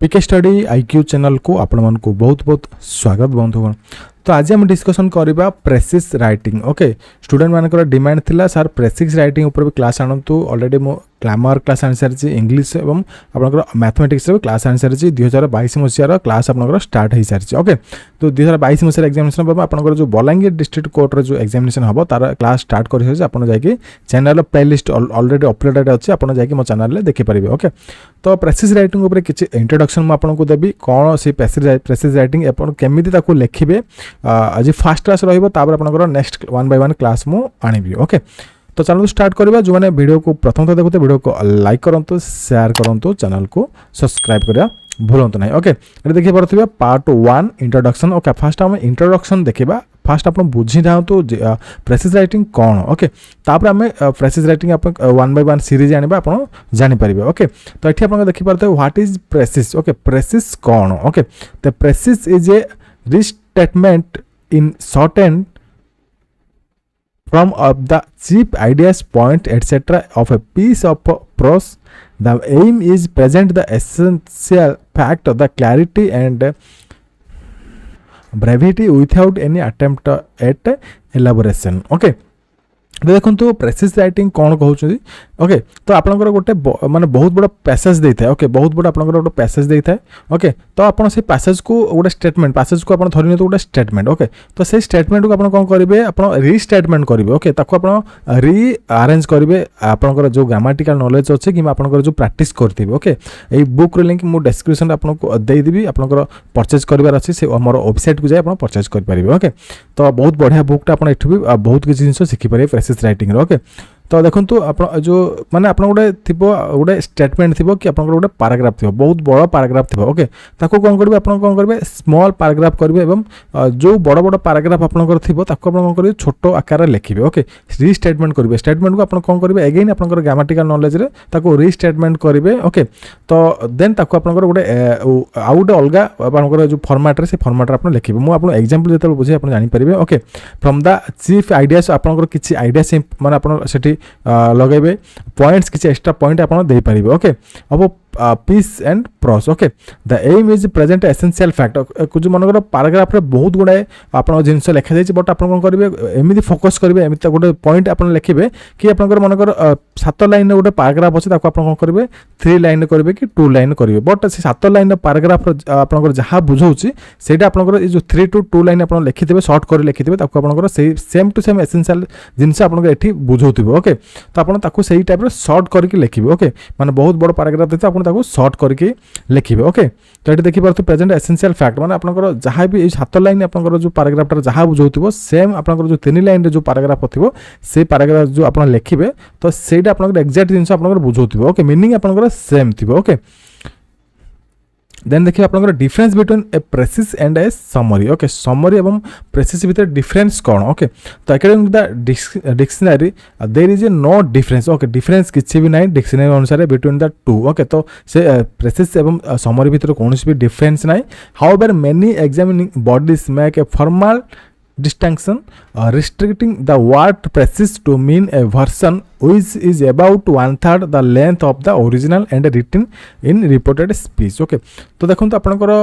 पीके study IQ channel को आपण मन को बहुत बहुत स्वागत बंधुगण। तो आज हम डिस्कशन करबा प्रेसिस राइटिंग। ओके स्टूडेंट मानकर डिमांड थिला सर प्रेसिस राइटिंग ऊपर भी क्लास आणंतु। ऑलरेडी मो ग्रामर क्लास आनि सारिछि, इंग्लिश एवं आपनकर मैथमेटिक्स रे क्लास आनि सारिछि। 2022 मसिया क्लास आपनकर स्टार्ट हो सारिछि। ओके तो 2022 मसिया एग्जामिनेशन बाबा आपनकर जो बलांगीर डिस्ट्रिक्ट कोर्ट रे जो एग्जामिनेशन हबो तार क्लास स्टार्ट कर होछि। आपन जाय कि चैनल प्लेलिस्ट ऑलरेडी अपलोडेड अछि, आपन जाय कि मो चैनल रे देखि परिबे। ओके तो प्रेसिस राइटिंग ऊपर किछि इंट्रोडक्शन म आपन को देबी, कोन से प्रेसिस राइटिंग आपन केमिति ताको लेखिबे। आज फर्स्ट क्लास रहिबो, तापर आपनकर नेक्स्ट 1 बाय 1 क्लास मु आनिबी। ओके तो चैनल स्टार्ट करबा। जो माने वीडियो को प्रथम तो देखते वीडियो को लाइक करंतु, शेयर करंतु, चैनल को सब्सक्राइब करिया भूलंतु नहीं। ओके ये देखि परथिबा पार्ट 1 इंट्रोडक्शन। ओके फर्स्ट हम इंट्रोडक्शन देखिबा। फर्स्ट आप बुझी जातु प्रेसिस राइटिंग कौन। ओके तापर आम प्रेसिस राइटिंग आप 1 बाय 1 सीरीज आने आप जानीपर। ओके तो ये आप देखिपे what is precis. Okay precis कौन। ओके तो precis is a restatement in short and from of the chief ideas point etc of a piece of prose. The aim is present the essential fact of the clarity and brevity without any attempt at elaboration. Okay देखो तो precis writing कौन कहउछथि। Okay तो आपनकर गोटे माने बहुत बड़ा passage देता है। ओके बहुत बड़ा आपनकर गोटे पैसेज देता है। ओके तो आपन से पैसेज को गोटे स्टेटमेंट पैसेज को आपन धरिने तो गोटे स्टेटमेंट। ओके तो से स्टेटमेंट को आपन कोन करिवे, आपन रीस्टेटमेंट करिवे। ओके ताको आपन री अरेंज करिवे आपनकर जो ग्रामेटिकल नॉलेज अछि कि आपनकर जो प्रैक्टिस करथिबे। ओके एई बुक रे लिंक मु डिस्क्रिप्शन रे आपन को देई देबी, आपनकर परचेज करबार अछि से हमर वेबसाइट को जाय आपन परचेज कर परिबे। ओके तो बहुत बढ़िया बुकटा आपन एठु भी बहुत किछि जिंस सिखि परिबे राइटिंग। ओके तो देखो आप जो माने आप गोटे थी गोटे स्टेटमेंट थी कि आप गोटे पैराग्राफ थी, बहुत बड़ पैराग्राफ थी। ओके ताको कौन करेंगे आप कौन करेंगे स्मॉल पैराग्राफ करेंगे एवं जो बड़ बड़ पैराग्राफ आपंकर थी ताको कौन करेंगे छोट आकार लिखिए। ओके रीस्टेटमेंट करेंगे। स्टेटमेंट को आप कौन करेंगे अगेन आप ग्रामेटिकल नॉलेज रे ताको रीस्टेटमेंट करेंगे। ओके तो देन ताको आप गोटे आउ गोटे अलग आप जो फॉर्मेट रे से फॉर्मेट आप लिखिए। मुझे आपको एग्जांपल जो बुझे आप जानीपर। Okay from the chief ideas आपंकर किसी आइडिया से माने आप सेठी लगेबे पॉइंट्स किसी एक्स्ट्रा पॉइंट आप दे पारिबे। ओके अब peace and prose. Okay the aim is present essential fact. कुछ मनकर पैराग्राफ रे बहुत गुड़ाए आप जिनस लिखा जाए बट आप कौन करेंगे एमती फोकस करेंगे एमती गोटे पॉइंट आप लिखे कि आप मनकर 7 लाइन गोटे पैराग्राफ अच्छे आप कौन करेंगे 3 लाइन करेंगे कि 2 लाइन करेंगे। बट से 7 लाइन पैराग्राफ आप जहाँ बुझाऊँगी से आप जो 3 to 2 लाइन आप लिखिथे सर्ट कर लिखिथे आप सेम टू सेम एसेंशियल जिनस आप बुझाऊे। ओके तो आपको सही टाइप सर्ट करके लिखिए। ओके माने बहुत बड़ पैराग्राफ देते आप सर्ट करके लिखिए। ओके तो ये देखिए प्रेजेंट एसेंशियल फैक्ट माने आपनकर जहाँ भी 7 लाइन आपनकर जो पैराग्राफ जहाँ बुझाउथिबो सेम आपनकर जो 3 लाइन रे जो पैराग्राफ थिबो से पैराग्राफ जो आप लिखिबे तो सेटा आपनकर एक्जेक्ट जिनस आपनकर बुझाउथिबो। ओके मीनिंग आपनकर सेम थिबो। ओके देन देखिए आपनकर difference between a precis and a summary. Okay summary एवं प्रेसिस भीतर डिफरेंस कौन। ओके तो according to the dictionary there is a no difference. Okay difference किसी भी नहीं डिक्शनरी अनुसार बिटवीन द टू। ओके तो से प्रेसिस एवं समरी भीतर कौन भी डिफरेंस नहीं। However many examining bodies make a formal distinction restricting the word precis to mean a version which is about 1/3 the length of the original and written in reported speech. Okay तो देखो आपनकर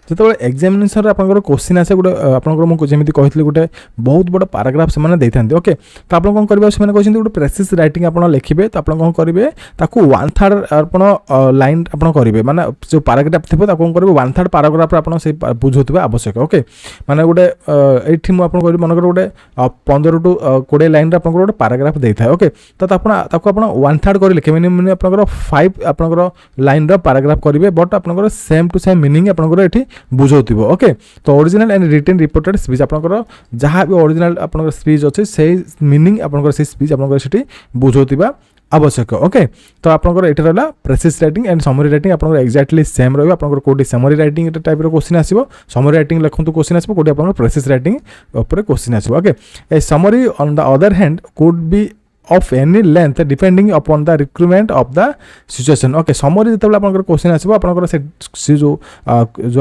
जो examination आपंकर question आसे गोटे आपंकर मुझे कहती गोटे बहुत बड़ पैराग्राफ से देते। ओके तो आप कौन करेंगे से कहते गोटे प्रेसिस राइटिंग आप लिखे तो आप कौन करेंगे 1/3 आप लाइन आप करेंगे माने जो पैराग्राफ थी कौन करेंगे 1/3 पैराग्राफ आप बुझाते आवश्यक। ओके माने गोटे ये मुझे मनकर गोटे 15 to 20 लाइन आप गोटे पैराग्राफ देता है। ओके तो आप 1/3 कर लिखे मीनिंग आप 5 आप लाइन पैराग्राफ करेंगे बट आप सेम टू सेम मीनिंग आप बुझाउथिबो। ओके तो original and written reported speech आपनकर जहाँ भी ओरिजिनल आपनकर स्पीच अच्छे से मीनिंग आपनकर से स्पीच आपनकर सेठी बुझाउथिबा आवश्यक। ओके तो आपनकर एटा रहला precis writing and summary writing आपनकर एक्जेक्टली सेम रहबो। आपनकर कोडी समरी राइटिंग टाइप रो क्वेश्चन आसीबो, समरी राइटिंग लिखंतु क्वेश्चन आसीबो, कोडी आपनकर प्रेसिस राइटिंग ऊपर क्वेश्चन आसीबो। Okay a summary on the other hand could be of any length depending upon the requirement of the situation. Okay summary जितेबाला आपनकर क्वेश्चन आसीबो आपनकर से जो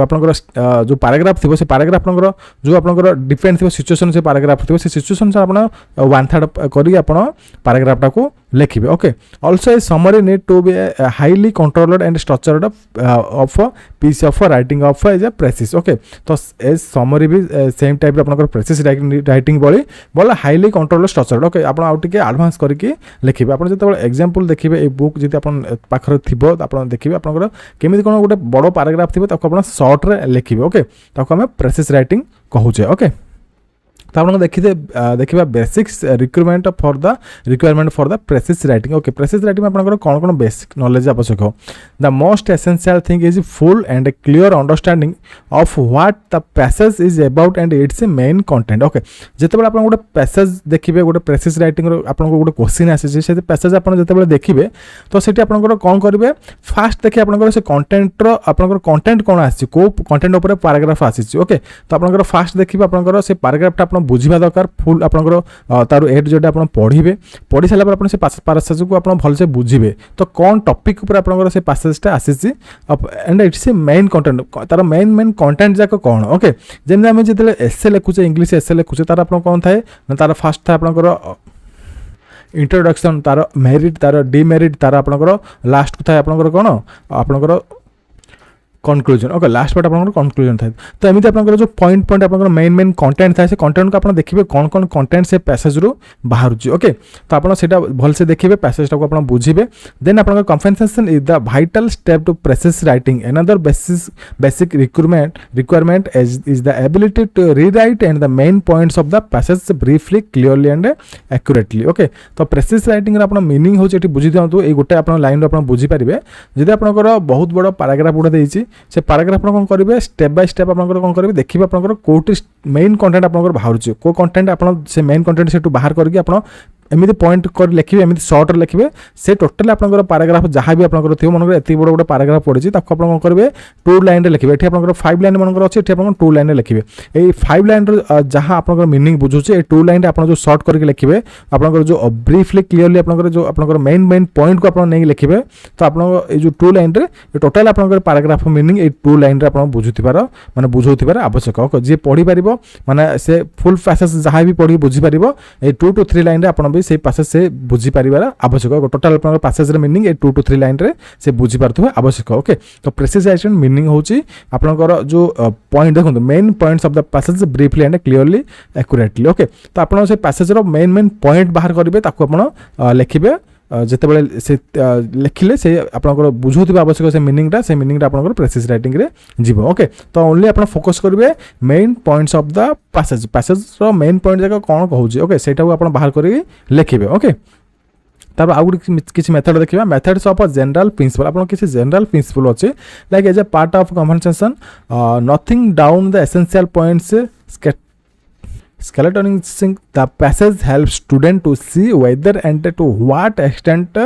आपनकर जो पैराग्राफ थिबो से पैराग्राफ आपनकर जो आपनकर डिपेंड थिबो सिचुएशन से पैराग्राफ थिबो से सिचुएशन से आपन 1/3 करी आपन पैराग्राफ टाको लिखिबे okay also a summary need to be highly controlled and structured of piece of writing of as a precis okay तो ए समरी भी सेम टाइप आपन प्रेसिस राइटिंग बोले हाईली कंट्रोल्ड स्ट्रक्चर्ड ओके आप advance करके लिखिबे आपन जते example देखिबे a book जति आपन पाखर थिबो आपन देखिबे आपन केमिति कोन गोटे बड़ पैराग्राफ थिबो ताको आपन शॉर्ट रे लिखिबे ओके ताको हम प्रेसिस राइटिंग कहूचे ओके तो आप देखिए basics requirement for the precious writing okay precious writing में कौन कौन बेसिक नॉलेज आवश्यक हो the most essential thing is full and clear understanding of what the passage is about and it's main content okay जिते आप गोटे passage देखिए गोटे प्रेसिस राइटिंग आपको गोटे क्वेश्चन आसी से पैसेज आप जिते देखिए तो सीटी आप कौन करेंगे फास्ट देखिए आप से कंटेंटर आप कंटेंट कौन आसी को कंटेंट उपर पैराग्राफ आसी ओके तो आप फास्ट देखिए आप से पैराग्राफटा आप बुझा दरकार फुल आपंकर तार एड जो आप पढ़े पढ़ी सारा पर से पैसेज को आप भलसे बुझे तो कौन टॉपिक उपर आपंकर से पैसेजटा आसी and it's a main content तार मेन कंटेंट जाक कौन ओके जमी आम जो एसे लिखुचे इंग्लीश एसे लिखुचे तार आप कौन थाए तार फास्ट था आपंकर इंट्रोडक्शन तार मेरिट तार डिमेरिट तार आपंकर लास्ट था आपंकर कौन आपंकर कनक्लूजन ओके लास्ट पार्ट आपन कनक्लूजन था तो एमती आप जो पॉइंट आप मेन कंटेंट था से कंटेंट को आप देखिए कौन कौन कंटेंट से पैसेज रू बाहर ओके तो आप भल से देखिए पैसेजटा को आप बुझे देन आप compensation is the vital step to precis writing another basic requirement is the ability to rewrite and the main points of the passage briefly clearly and accurately okay तो प्रेसिस राइटिंग आप meaning हो बुझी दिखाँ ये गोटे आप line आप बुझीपारे जब आप बहुत बड़ पैराग्राफ गुड़ा देती से पैराग्राफ कौन करेंगे स्टेप बाय स्टेप आप कौन करेंगे देखिए आप कौटी मेन कंटेंट आप बाहर को कंटेंट आप से मेन कंटेंट से बाहर करके आप एमती पॉइंट कर लिखे एमती शॉर्ट लिखे से टोटाली आप पैराग्राफ जहाँ भी आप मन एत बड़ बड़ पैराग्राफ पड़ी कौन करेंगे 2 लाइन लिखे ये आप 5 लाइन मन अच्छे ये आप 2 लाइन लिखे ये 5 लाइन जहाँ आप मीनिंग बुझुचे 2 लाइन आप जो शॉर्ट करके लिखे आप जो ब्रीफली क्लियरली आप जो आप मेन पॉइंट को आप नहीं लिखे तो आप जो 2 लाइन टोटाल आप पैराग्राफ मीनिंग ये 2 लाइन आप बुझुथिबार माने बुझौथिबार आवश्यक जी पढ़ी पार माने से फुल पैसेज जहाँ भी पढ़ी बुझीपार ये 2 to 3 लाइन आप से पैसेज से बुझी पारिबार आवश्यक टोटाल आप पैसेज मीनिंग 2 to 3 लाइन रे से बुझी पारथुबे आवश्यक ओके तो प्रेसिस राइटिंग मीनिंग होची आपनकर जो पॉइंट देखो main points of the passage briefly and clearly accurately okay तो आप से पैसेज रो मेन पॉइंट बाहर करेंगे ताको आप लिखिबे जिते से लिखिले से आपनकर बुझुथिबा आवश्यक से मीनिंगटा आपनकर प्रेसिस राइटिंग रे जीवो ओके तो ओनली आप फोकस करेंगे main points of the passage रो मेन पॉइंट जाक कौन कहूँ ओके सेटा आप बाहर करके लिखिबे ओके तार आउ किसी मेथड देखिए मेथड्स ऑफ जनरल प्रिंसिपल आप किसी जनरल प्रिंसिपल अच्छे like as a part of conversation nothing down the essential points skeletonizing the passage helps student to see whether and to what extent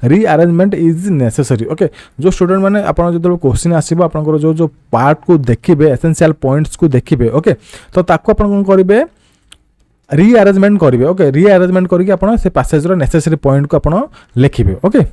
rearrangement is necessary okay जो student मैंने आपन जो question आसीबो आपन जो part को देखिबे essential points को देखिबे okay तो ताको आपन कोन करिवे रीअरेंजमेंट करेंगे ओके रीअरेंजमेंट करके आप पैसेज नेसेसरी पॉइंट को आप लिखिबे ओके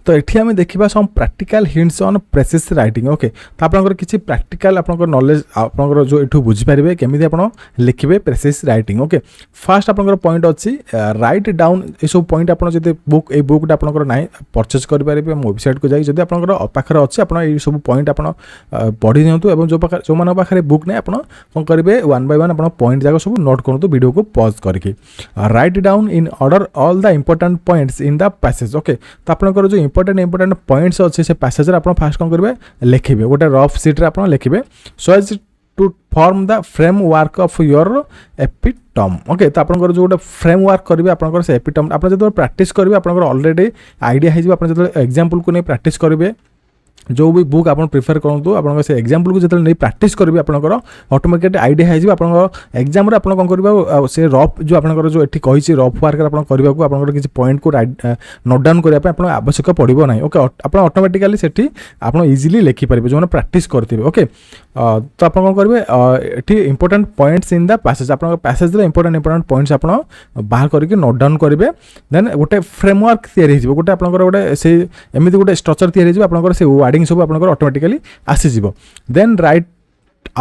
तो ये आम देखा some practical hints on precis writing okay तो आपंकर किसी प्रैक्टिकल आपंकर नॉलेज आपंकर जो एठू बुझीपारे केमी आप लिखे प्रेसिस राइटिंग ओके फास्ट आपंकर पॉइंट अच्छी राइट डाउन ये सब पॉइंट आप बुक ये बुकटा आपंकर ना परचेज करेंगे वेबसाइट को जाइए आपंकर पाखे अच्छे आप सब पॉइंट आप पढ़ी दिंतु जो पाखे बुक नहीं आप कौन करेंगे 1 by 1 आप पॉइंट जाक सब नोट करूँ वीडियो को पॉज करके write down in order all the important points in the passage okay तो आपंकर जो इंपोर्टेंट पॉइंट्स अच्छे से पैसेज आप फास्ट कौन करेंगे लिखे गोटे रफ सीट्रे आप लिखे so as to form the framework of your epitome okay तो आपंकर जो गोटे फ्रेमवर्क करेंगे आपंकर से एपिटम आप जो प्रैक्टिस करेंगे आपंकर ऑलरेडी आइडिया हो जो एग्जांपल को नहीं प्रैक्टिस करेंगे जो भी बुक आप प्रिफर करूँ आप से एग्जांपल को जो नहीं प्रैक्टिस करेंगे आपंकर ऑटोमेटिक आइडिया हो आप एग्जाम रे आप कौन करेंगे से रफ जो आपंकर जो ये कही रफ वर्क आप करने किसी पॉइंट को नोट डाउन करने आवश्यक पड़ो ना ओके आप ऑटोमेटिकली से आप इजिली लिखिपारे जो प्रैक्टिस करते ओके तो आप कौन करेंगे ये important points in the passage आप पैसेज इंपोर्टेंट पॉइंट्स आप बाहर करके नोट डाउन करेंगे देन गोटे फ्रेमवर्क या गोटे आप गोटे से एमती गोटे स्ट्रक्चर या आपंकर से वार्डिंग सब आप ऑटोमेटिकली आसीज then write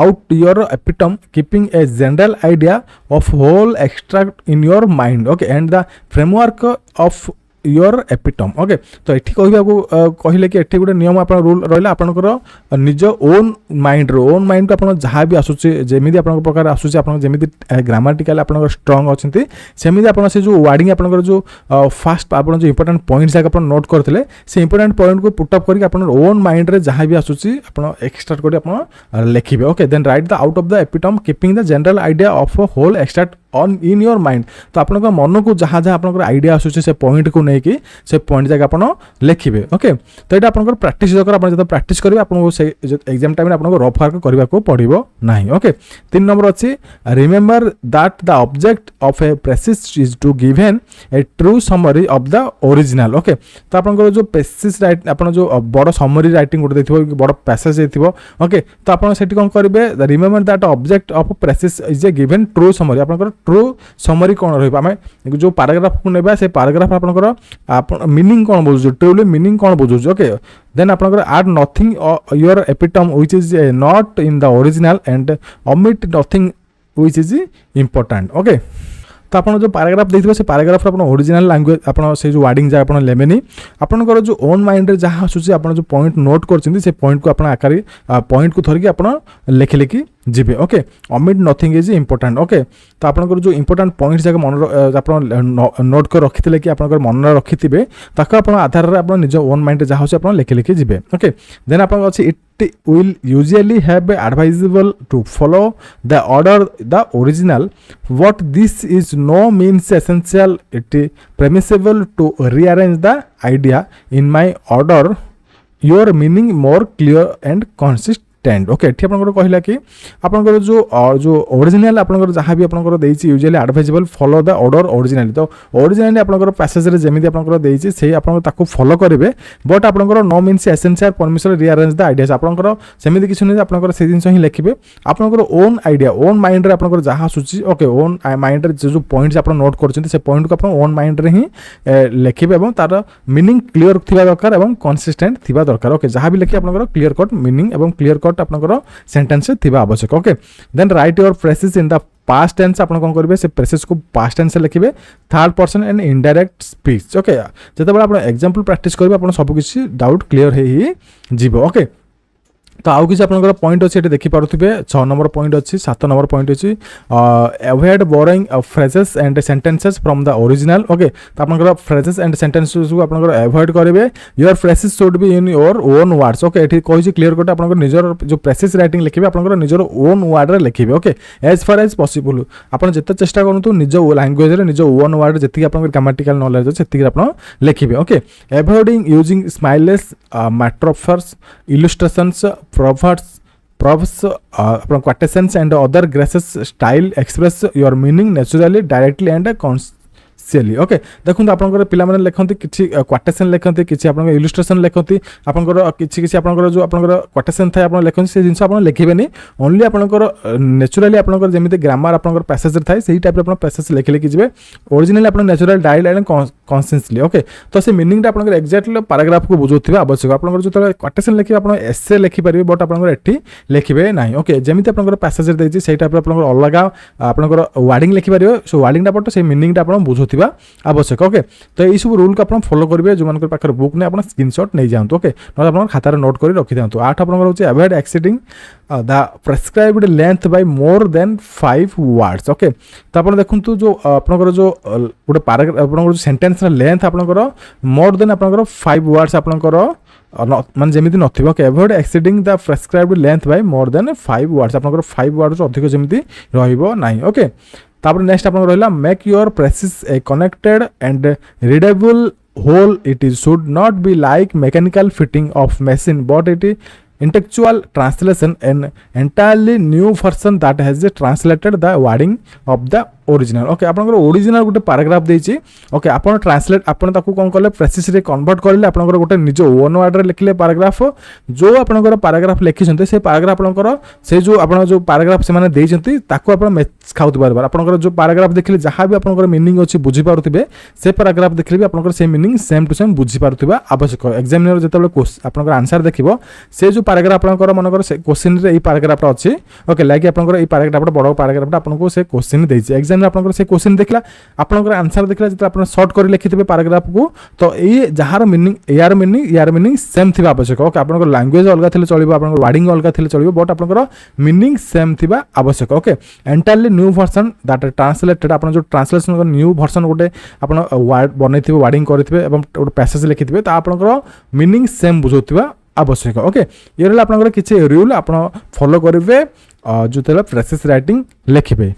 out your epitome keeping a general idea of whole extract in your mind okay and the framework of your epitome okay तो एठी कहले कि एठी गोटे नियम आप रूल रहा आपंकर निज ओन माइंड को आप जहाँ भी आसूचे जमी आप प्रकार आसूचे आप जमी ग्रामाटिकाल आप स्ट्रंग अच्छे सेमती आप से जो वार्डिंग आपंकर जो फास्ट आप जो इंपोर्टेंट पॉइंट्स आप नोट करते से इंपोर्टेंट पॉइंट को पुटअप करके आप ओन माइंड रे जहाँ भी आसूची आप एक्सट्राक्ट कर आप लिखे okay then write the out of the epitome keeping the general idea of whole extract on in your mind तो आप मन को जहाँ जहाँ आप आइडिया आसूचे से पॉइंट को लेकिन से पॉइंट जाके आप लिखे ओके तो ये आप प्राक्ट दरकार आप जो प्राक्ट करेंगे आपको से एग्जाम टाइम आपको रफ वर्क करने को पड़ो ना ओके 3 नंबर अच्छी remember that the object of a precis is to given a true summary of the original okay तो आपंकर जो प्रेसिस राइट आप जो बड़ समरी राइटिंग गोटे देखिए बड़ पैसेज देथिबो ओके तो आप सेठी कौन करेंगे remember that object of precious is A given true summary आपंकर ट्रू समरी कौन रही आम जो पैराग्राफ को नेबा से पैराग्राफ आपंकर मीनिंग कौन बुझु ट्रूली मीनिंग कौन बुझु ओके देन आपंकर add nothing your epitome which is not in the original and omit nothing which is important okay तो आप जो पैराग्राफ देखिए से पैराग्राफ आप ओरिजिनल लैंग्वेज आप जो वार्डिंग जहाँ आप लेबेनी आपंकर जो ओन माइंड रे जहाँ आसूसी आप जो पॉइंट नोट कर पॉइंट को आप आकार पॉइंट को धरिकी आप लिखि लिखि जीवे okay omit nothing is important okay तो आपंकर जो इंपोर्टेंट पॉइंट्स जगह मन आप नोट कर रखी कि आप मन रखी थे आप आधार में आप निज ओन माइंड जहाँ आप लिखि लिखि जीवे ओके देन आप अच्छी it will usually have advisable to follow the order the original what this is no means essential it permissible to rearrange the idea in my order your meaning more clear and consistent okay ये आपंकर कहला कि आपंकर जो original आपंकर जहाँ भी आपंकर देछि usually advisable follow the order original तो ओरिजिनल आपंकर पैसेज रे जेमिति आपंकर देछि से आपंकर ताको फॉलो करेंगे बट आपंकर no means essential permission rearrange the ideas आपंकर सेमिति किछ नै आपंकर से जिंस ही लिखिबे आपंकर ओन आइडिया ओन माइंड रे आपंकर जहाँ आसुछि ओके ओन माइंड रे जो पॉइंट्स आप नोट करछन्ते से पॉइंट को आप ओन माइंड रे ही लिखिबे एवं तार मीनिंग क्लियर थिबा दरकार एवं कंसिस्टेंट थिबा दरकार ओके जहाँ भी लिखि आपंकर क्लियर कट मीनिंग एवं क्लियर कट आपनकर सेंटेंस थिबा आवश्यक okay then write your phrases in the past tense आप कौन करेंगे से फ्रेजेस को पास्ट टेंस लिखिबे third person and indirect speech okay जते बडा आप एग्जांपल प्रैक्टिस करिवे आप सब किछि डाउट क्लियर हे जीवो ओके तो आउ किसी आप पॉइंट अच्छे देखी पारे 6 नंबर पॉइंट अच्छी 7 नंबर पॉइंट अच्छी avoid borrowing phrases and sentences from the original okay तो आप फ्रेजेस एंड सेंटेंसेस को आप अवॉइड करेंगे your phrases should be in your own words okay ये कही क्लियर कट आप निजर जो प्रेसिस राइटिंग लिखे आप निजर ओन वर्ड रे लिखे okay as far as possible आप जिते चेष्टा करूँ निज लैंग्वेज रे निज ओन वर्ड जी आप ग्रामाटिकल नॉलेज अच्छे से आप लिखे okay avoiding using similes metaphors illustrations proverbs quotations and other graces style express your meaning naturally directly and silly okay देखो आपंकर पिला माने लिखती किसी क्वाटेसन लिखती किसी आप इलुस्ट्रेशन लिखती आपंकर किसी आपंकर जो आपंकर क्वाटेसन थाए आप लिखती से जिन आप लिखेनि ओनली आपंकर नेचुराली आपंकर जमी ग्रामर आपंकर पैसेज थाए से टाइप आप पैसेज लिखि लिखि जी ओरिजिनल आप natural direct and consciously okay तो से मीनिंग आपंकर एक्जाक्टली पैराग्राफ को बुझाउथिबा आवश्यक आपंकर जो क्वाटेसन लिखिबे आप एसे लिखिपारे बट आपंकर एठी लिखिबे नाही ओके जमी आपंकर पैसेज देछि से टाइप आपंकर अलग आपंकर वार्डिंग लिखिपारे सो वार्डिंग बट से मीनिंग आप बुझाउथिबा आवश्यक ओके तो ये सब रूल को आप फॉलो करेंगे जो मानकर पाखर बुक ने आप स्क्रीनशॉट नहीं जातु ओके ना आप खातार नोट कर रखी था 8 आप avoid exceeding the prescribed length by more than 5 words okay तो आप देखो जो आपंकर जो गोटे पैराग्राफ आपंकर सेंटेंस लेंथ आपंकर मोर देन आपंकर 5 वर्ड्स आपंकर मान जमी नथिबो okay avoid exceeding the prescribed length by more than 5 words आपंकर 5 वर्ड्स अधिक जमी रहिबो नाही ओके तापर नेक्स्ट आप रहा make your precis a connected and readable whole it is should not be like mechanical fitting of machine but it intellectual translation an entirely new version that has translated the wording of the original okay आपनकर original गोटे paragraph देछि okay आपन translate आपन ताकू कोन करले precious रे convert करले आपनकर गोटे निज ओन वर्ड रे लिखले पैराग्राफ जो आपनकर पैराग्राफ लिखि छन्ते से पैराग्राफ आपनकर से जो आपन जो पैराग्राफ से माने देइ छन्ती ताकू आपन मैच खाउत बार आपनकर जो पैराग्राफ देखले जहां भी आपनकर मीनिंग अछि बुझी पारुथिबे से पैराग्राफ देखले भी आपनकर से मीनिंग सेम टू सेम बुझी पारुथिबा आवश्यक एग्जामिनर जेतबे क्वेश्चन आपनकर आंसर देखिबो से जो पैराग्राफ आपनकर मनकर से क्वेश्चन रे ई पैराग्राफ अछि ओके लाइक आपनकर ई पैराग्राफ बडो पैराग्राफ आपनको से क्वेश्चन देछि एग्जाम आपन से क्वेश्चन देखला आपन आंसर देखला जते आपन शॉर्ट कर लिखिथिबे पैराग्राफ को तो ये जहार मीनिंग यार मीनिंग सेम थिबा आवश्यक ओके आपन लैंग्वेज अलग थिले चलिबो आपन वर्डिंग अलग थिले चलिबो बट आपन मीनिंग सेम थिबा आवश्यक okay entirely new version that translated आपन जो ट्रांसलेशन न्यू वर्जन गोटे आपन वर्ड बनैथिबे वर्डिंग करथिबे एवं गोटे पैसेज लिखिथिबे तो आपन मीनिंग सेम बुझौथिबा आवश्यक ओके ये रहा आपन किसी रूल आप फॉलो करेंगे जो फ्रेशेस राइटिंग लिखे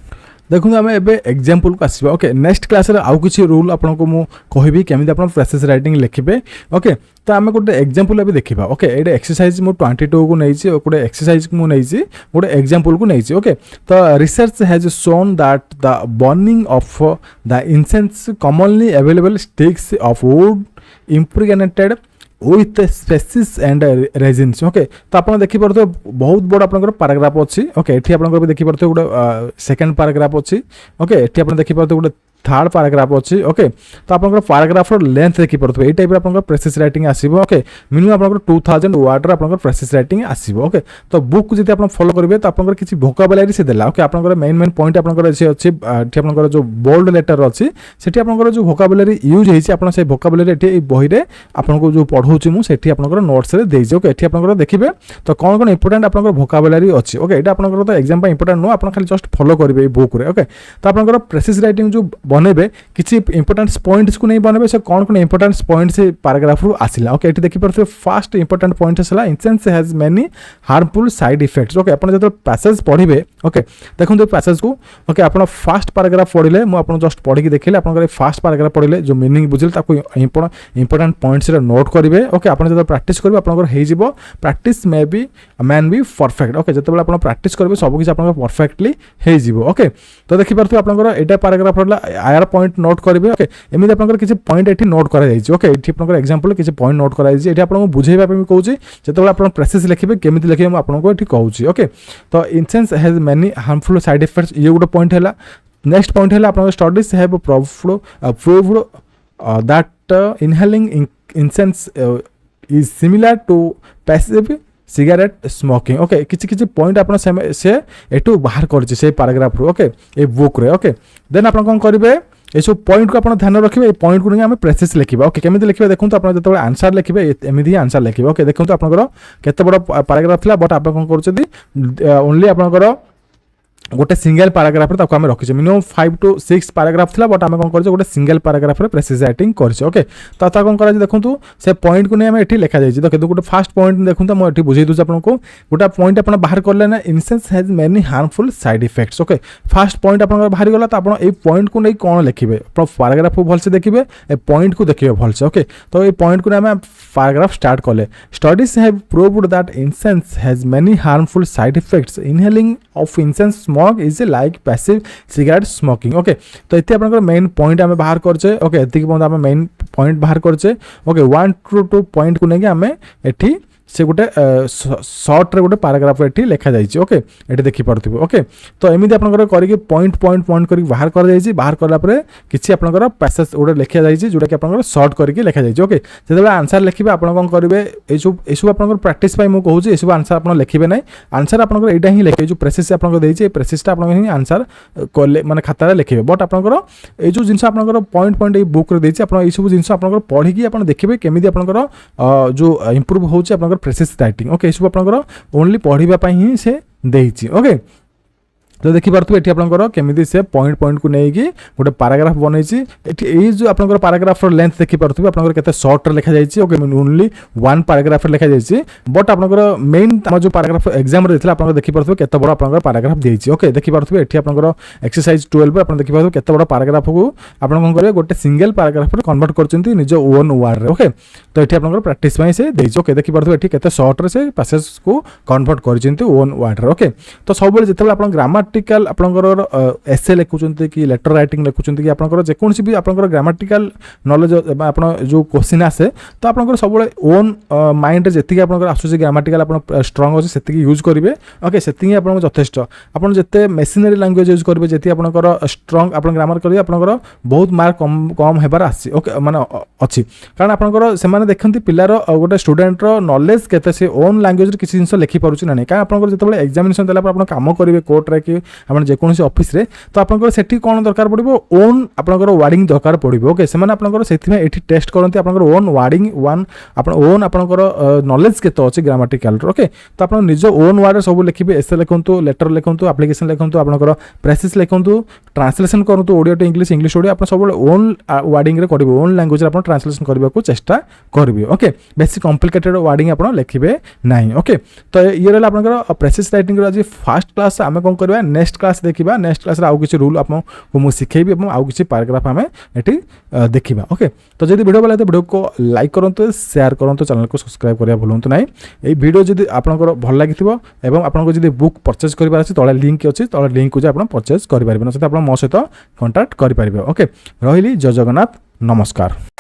देखो आम ए एग्जाम्पल को आसवा ओके नेक्स्ट क्लास आउ किसी रूल आपको मुझे कहबी केमी आप फ्रेशेस राइटिंग लिखे ओके तो आम गोटे एग्जाम्पल भी देखा ओके ये एक्सरसाइज मु 22 को नहीं गोटे एक्सरसाइज को मुझे गोटे एग्जाम्पल को नहीं ओके तो research has shown that the burning of the incense commonly available sticks of would impregnated with species and resins okay तो आप देखिपे बहुत बड़ आप पैराग्राफ अच्छी ओके ये आप देखिपे गोटे सेकेंड पैराग्राफ अच्छी ओके ये आप देखिपे गोटे थर्ड पैराग्राफ अच्छी ओके तो आप पैराग्राफर लेंथ देखिपे ये टाइप आप प्रेसिस राइटिंग आसो ओके मिनिमम आप 2000 वर्ड आप प्रेसिस राइटिंग आसो ओके तो बुक को जब आप फॉलो करेंगे तो आप किसी भोकाबुलारी से देला ओके आप मेन पॉइंट आप अच्छी आप जो बोल्ड लेटर अच्छी से आप जो भोकाबुलारी यूज होती से भोकाबुलारी बही में आपको जो पढ़ाऊँ मुझे आप नोट्स देजी ओके ये आप देखिए तो कौन कौन इंपोर्टेंट आप भोकाबुलारी अच्छी ओके ये आप तो एग्जाम इंपोर्टेंट नुह आप खाली जस्ट फॉलो करेंगे बुक रे ओके तो आप प्रेसिस राइटिंग जो बनइबे किसी इंपोर्टेंट पॉइंट्स को नहीं बनइबे से कौन कौन इंपोर्टेंट पॉइंट से पैराग्राफ रु आसिला ओके ये देखि परथे फर्स्ट इंपोर्टेंट पॉइंट है incense has many harmful side effects okay अपन जब पैसेज पढ़िबे ओके देखो पैसेज को ओके अपन फर्स्ट पैराग्राफ पढ़िले मु अपन जस्ट पढ़ी देखिले अपन फर्स्ट पैराग्राफ पढ़िले जो मीनिंग बुझिले ताको इंपोर्टेंट पॉइंट्स रे नोट करिवे ओके अपन जब प्रैक्टिस करिवे अपन हे जिवो practice may be man be perfect okay जतबेला अपन प्रैक्टिस करिवे सब किछ अपन परफेक्टली हे जिवो ओके तो देखि परथे अपन एटा पैराग्राफ रहला आयर पॉइंट नोट करेंगे ओके एमती आप किसी पॉइंट ये नोट कराई ओके ये आप एग्जाम्पल किसी पॉइंट नोट कराई ये आपको बुझेगा कहूँ जो आप प्रेसेस लिखे केमी लिखे मुझे आपको ये कहूँ ओके तो incense has many harmful side effects ये गोटे पॉइंट है नेक्स्ट पॉइंट है आप studies have proved that inhaling incense is similar to passive cigarette smoking okay किसी पॉइंट आप एटू बाहर कर पैराग्राफ रू ओके ये बुक रे ओके देन आप कौन करेंगे ये सब पॉइंट को आप ध्यान रखिए पॉइंट को नहीं आम प्रेसेस लिखा ओके केमी लिखा देखो आप जो आंसर लिखे एमती ही आंसर लिखे ओके देखो आप केते बड़ पैराग्राफ था बट आप कौन कर ओनली आप गोटे सिंगल पैराग्राफ रे ताको हम रखिछे मिनिमम 5 to 6 पैराग्राफ थला बट हम कोन करछे गोटे सिंगल पैराग्राफ रे प्रेसिस राइटिंग करछे ओके तो ता कोन करा देखंतु से पॉइंट को नै हम एठी लिखा जायछि तो गोटे फर्स्ट पॉइंट देखंतु म एठी बुझै दउछ आपनको गोटे पॉइंट आपण बाहर करले ना incense has many harmful side effects okay first point आपण बाहर गला तो आपण ए पॉइंट को नै कोन लिखिबे पैराग्राफ को भलसे देखिबे ए पॉइंट को देखिबे भलसे ओके तो ए पॉइंट को हम पैराग्राफ स्टार्ट करले studies have proved that incense has many harmful side effects inhaling of incense smoke is like passive cigarette smoking okay तो इतने आप मेन पॉइंट आम बाहर करचे ओके एतिक आम मेन पॉइंट बाहर करचे ओके 1 to 2 पॉइंट को लेके आम एठी से गोटे सर्ट रे गोटे पैराग्राफ एठी लिखा जाइए ओके ये देखिपे ओके तो एमती आप करके पॉइंट पॉइंट पॉइंट कर बाहर कर जाइए बाहर कलापर किसी आपंकर पैसेज गोटे लिखा जाइए जोटा कि आप सर्ट करके लिखा जाइए ओके जो आंसर लिखे आप कौन करेंगे ये आप प्राक्टिस मुझे कहूँ ये सब आंसर आप लिखे ना आंसर आप यहाँ ही लिखे जो प्रेसेस आपको प्रेसेसटा आप आंसर माने खातार लिखे बट आपंकर ये जो जिन आप पॉइंट पॉइंट ये बुक देती आप सब जिन आप पढ़ी आप देखिए केमी आपंकर जो इम्प्रूव होती प्रेसिस राइटिंग ओके सब आपंकर ओनली पढ़ापी ही से देती ओके तो देखिपे ये आपंकर केमी से पॉइंट पॉइंट को लेकिन गोटे पैराग्राफ बनई जो आपंकर पैराग्राफ लेंथ देखिपे आपंकर केते शॉर्ट लिखा जाइए ओके ओनली 1 पैराग्राफ लिखा जाइए बट आपंकर मेन जो पैराग्राफ एग्जाम रे आप देखिपे केते बड़ आपंकर पैराग्राफ देइछि ओके देखिपे ये आपंकर एक्सरसाइज 12 आप देखिपे केते बड़ पैराग्राफ को आप कौन करेंगे गोटे सिंगल पैराग्राफ कन्वर्ट करछन्ती निज ओन वर्ड रे ओके तो ये आपंकर प्रैक्टिस से देइछि ओके देखिपे ये केते शॉर्ट रे से पैसेज को कन्वर्ट करछन्ती ओन वर्ड रे ओके तो सब बेले जेते आप ग्रामाटिकल आपंकर एसे लिखुंट कि लेटर राइटिंग लिखुंट कि आपंकर जेकोसी भी आपंकर ग्रामाटिकल नॉलेज आप जो क्वेश्चन आसे तो आपंकर सब ओन माइंड जी आपंकर आसुची ग्रामाटिकल आप स्ट्रंग अच्छे से यूज करेंगे ओके से आपको जथेष आप जिते मेसिनरी लैंग्वेज यूज करेंगे जी आपंकर स्ट्रंग आप ग्रामर करेंगे आपंकर बहुत मार्क कम कम होबार आसी ओके माने अच्छी कारण आपंकर से देखते पिलार गोटे स्टूडेंटर नॉलेज केते से ओन लैंग्वेज किसी जिन लिखिपार ना नहीं क्या आपंकर जो एग्जामिनेशन देला आप काम करेंगे कोर्ट रे कि कि आप जेकोसी ऑफिस रे तो आपनकर सेठी कोन दरकार पड़िबो ओन आपनकर वार्डिंग दरकार पड़िबो ओके से माने आपनकर सेथि में एठी टेस्ट करंती आपनकर ओन वार्डिंग वन आपन ओन आपनकर नॉलेज केतो अछि ग्रामेटिकल ओके तो आपन निज ओन वर्ड सब लिखिबे एसे लिखंतु लेटर लिखंतु एप्लिकेशन लिखंतु आपनकर प्रेसिस लिखंतु ट्रांसलेशन करंतु Odia to English English Odia आपन सब ओन वार्डिंग रे करबो ओन लैंग्वेज रे आपन ट्रांसलेशन करबा को चेष्टा करबे ओके बेसी कॉम्प्लिकेटेड वार्डिंग आपन लिखिबे नाही ओके तो ये रहला आपनकर प्रेसिस राइटिंग रो आज फर्स्ट क्लास आमे कोन करबा नेक्स्ट क्लास देखिबा नेक्स्ट क्लास रे आउ किछि रूल आपन को मु सिखेबी एवं आउ किछि पैराग्राफ आमे एठी देखिबा ओके तो जदि वीडियो भला तो वीडियो को लाइक करंतु शेयर करंतु चैनल को सब्सक्राइब करिया भूलंतु नाही ए वीडियो जदि आपनकर भल लागिथिबो एवं आपनको जदि बुक परचेज करिबार अछि तळे लिंक अछि तळे लिंक को जे आपन परचेज करि परिबे न से आपन मो सहित कांटेक्ट करि परिबे ओके रहिली जय जगन्नाथ नमस्कार।